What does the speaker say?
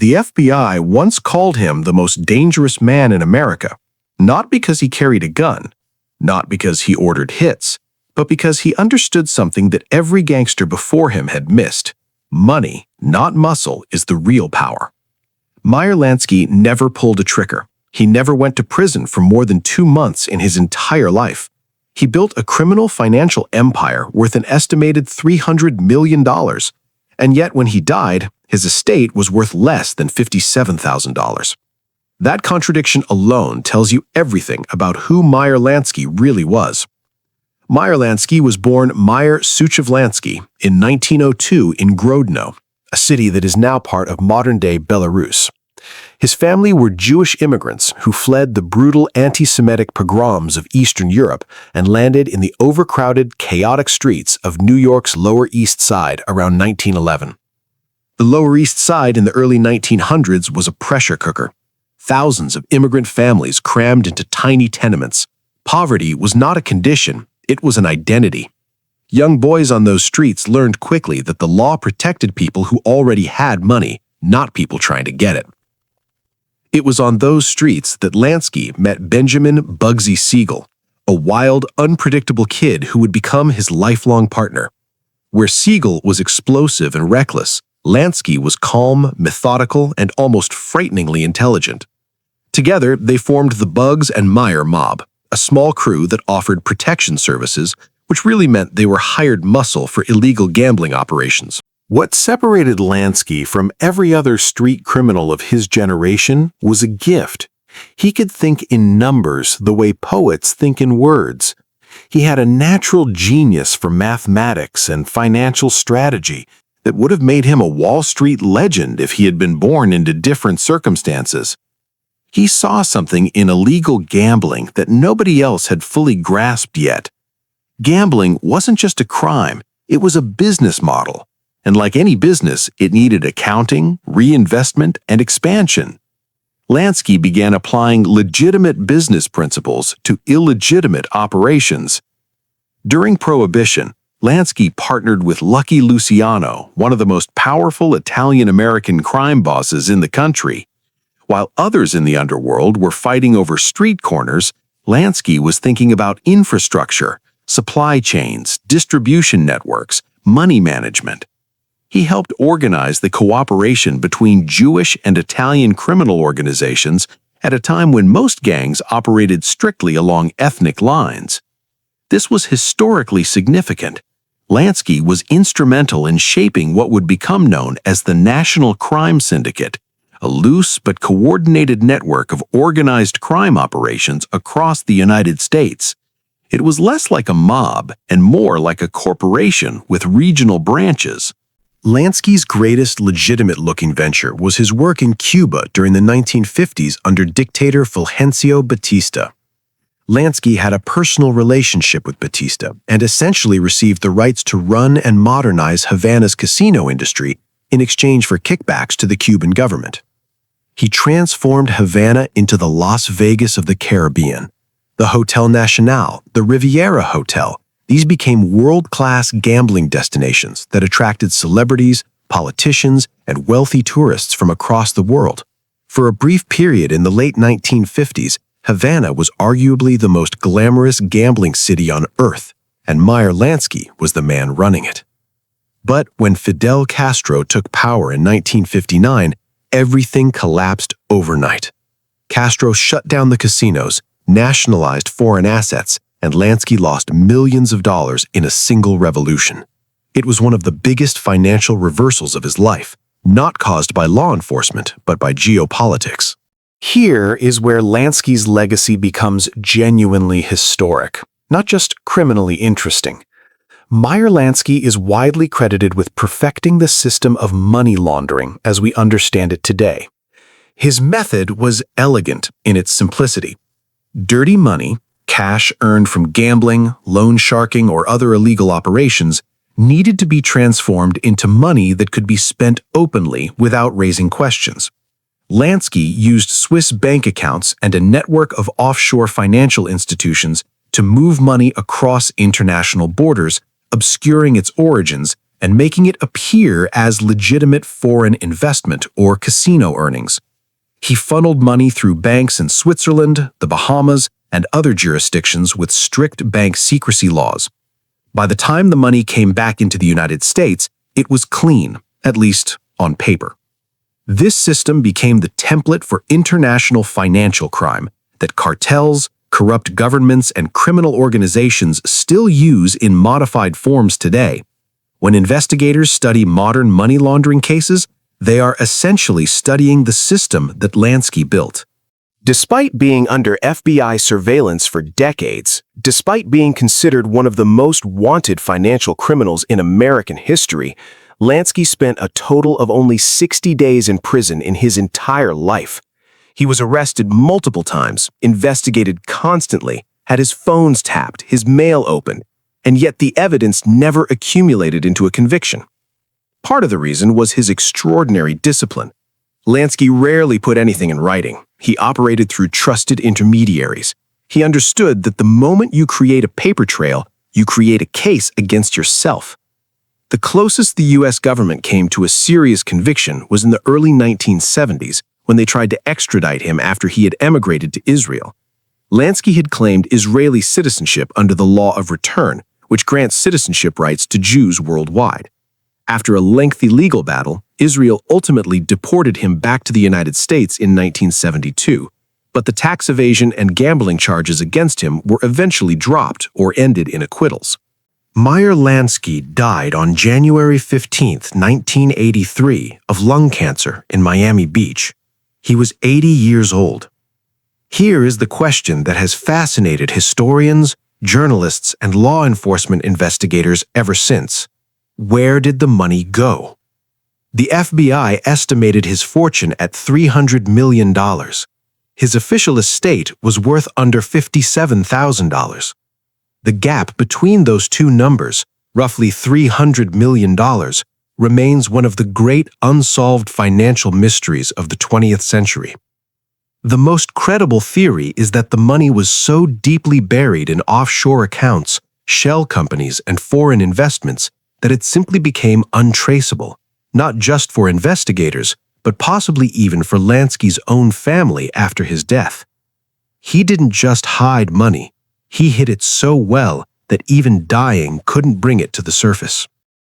The FBI once called him the most dangerous man in America, not because he carried a gun, not because he ordered hits, but because he understood something that every gangster before him had missed. Money, not muscle, is the real power. Meyer Lansky never pulled a trigger. He never went to prison for more than 2 months in his entire life. He built a criminal financial empire worth an estimated $300 million, and yet when he died, his estate was worth less than $57,000. That contradiction alone tells you everything about who Meyer Lansky really was. Meyer Lansky was born Meyer Lansky in 1902 in Grodno, a city that is now part of modern-day Belarus. His family were Jewish immigrants who fled the brutal anti-Semitic pogroms of Eastern Europe and landed in the overcrowded, chaotic streets of New York's Lower East Side around 1911. The Lower East Side in the early 1900s was a pressure cooker. Thousands of immigrant families crammed into tiny tenements. Poverty was not a condition, it was an identity. Young boys on those streets learned quickly that the law protected people who already had money, not people trying to get it. It was on those streets that Lansky met Benjamin Bugsy Siegel, a wild, unpredictable kid who would become his lifelong partner. Where Siegel was explosive and reckless, Lansky was calm, methodical, and almost frighteningly intelligent. Together, they formed the Bugs and Meyer mob, a small crew that offered protection services, which really meant they were hired muscle for illegal gambling operations. What separated Lansky from every other street criminal of his generation was a gift. He could think in numbers the way poets think in words. He had a natural genius for mathematics and financial strategy that would have made him a Wall Street legend if he had been born into different circumstances. He saw something in illegal gambling that nobody else had fully grasped yet. Gambling wasn't just a crime, it was a business model. And like any business, it needed accounting, reinvestment, and expansion. Lansky began applying legitimate business principles to illegitimate operations. During Prohibition, Lansky partnered with Lucky Luciano, one of the most powerful Italian-American crime bosses in the country. While others in the underworld were fighting over street corners, Lansky was thinking about infrastructure, supply chains, distribution networks, money management. He helped organize the cooperation between Jewish and Italian criminal organizations at a time when most gangs operated strictly along ethnic lines. This was historically significant. Lansky was instrumental in shaping what would become known as the National Crime Syndicate, a loose but coordinated network of organized crime operations across the United States. It was less like a mob and more like a corporation with regional branches. Lansky's greatest legitimate-looking venture was his work in Cuba during the 1950s under dictator Fulgencio Batista. Lansky had a personal relationship with Batista and essentially received the rights to run and modernize Havana's casino industry in exchange for kickbacks to the Cuban government. He transformed Havana into the Las Vegas of the Caribbean. The Hotel Nacional, the Riviera Hotel, these became world-class gambling destinations that attracted celebrities, politicians, and wealthy tourists from across the world. For a brief period in the late 1950s, Havana was arguably the most glamorous gambling city on Earth, and Meyer Lansky was the man running it. But when Fidel Castro took power in 1959, everything collapsed overnight. Castro shut down the casinos, nationalized foreign assets, and Lansky lost millions of dollars in a single revolution. It was one of the biggest financial reversals of his life, not caused by law enforcement, but by geopolitics. Here is where Lansky's legacy becomes genuinely historic, not just criminally interesting. Meyer Lansky is widely credited with perfecting the system of money laundering as we understand it today. His method was elegant in its simplicity. Dirty money, cash earned from gambling, loan sharking, or other illegal operations, needed to be transformed into money that could be spent openly without raising questions. Lansky used Swiss bank accounts and a network of offshore financial institutions to move money across international borders, obscuring its origins and making it appear as legitimate foreign investment or casino earnings. He funneled money through banks in Switzerland, the Bahamas, and other jurisdictions with strict bank secrecy laws. By the time the money came back into the United States, it was clean, at least on paper. This system became the template for international financial crime that cartels, corrupt governments, and criminal organizations still use in modified forms today. When investigators study modern money laundering cases, they are essentially studying the system that Lansky built. Despite being under FBI surveillance for decades, despite being considered one of the most wanted financial criminals in American history, Lansky spent a total of only 60 days in prison in his entire life. He was arrested multiple times, investigated constantly, had his phones tapped, his mail opened, and yet the evidence never accumulated into a conviction. Part of the reason was his extraordinary discipline. Lansky rarely put anything in writing. He operated through trusted intermediaries. He understood that the moment you create a paper trail, you create a case against yourself. The closest the U.S. government came to a serious conviction was in the early 1970s when they tried to extradite him after he had emigrated to Israel. Lansky had claimed Israeli citizenship under the law of return, which grants citizenship rights to Jews worldwide. After a lengthy legal battle, Israel ultimately deported him back to the United States in 1972, but the tax evasion and gambling charges against him were eventually dropped or ended in acquittals. Meyer Lansky died on January 15, 1983, of lung cancer in Miami Beach. He was 80 years old. Here is the question that has fascinated historians, journalists, and law enforcement investigators ever since. Where did the money go? The FBI estimated his fortune at $300 million. His official estate was worth under $57,000. The gap between those two numbers, roughly $300 million, remains one of the great unsolved financial mysteries of the 20th century. The most credible theory is that the money was so deeply buried in offshore accounts, shell companies, and foreign investments that it simply became untraceable, not just for investigators, but possibly even for Lansky's own family after his death. He didn't just hide money, he hid it so well that even dying couldn't bring it to the surface.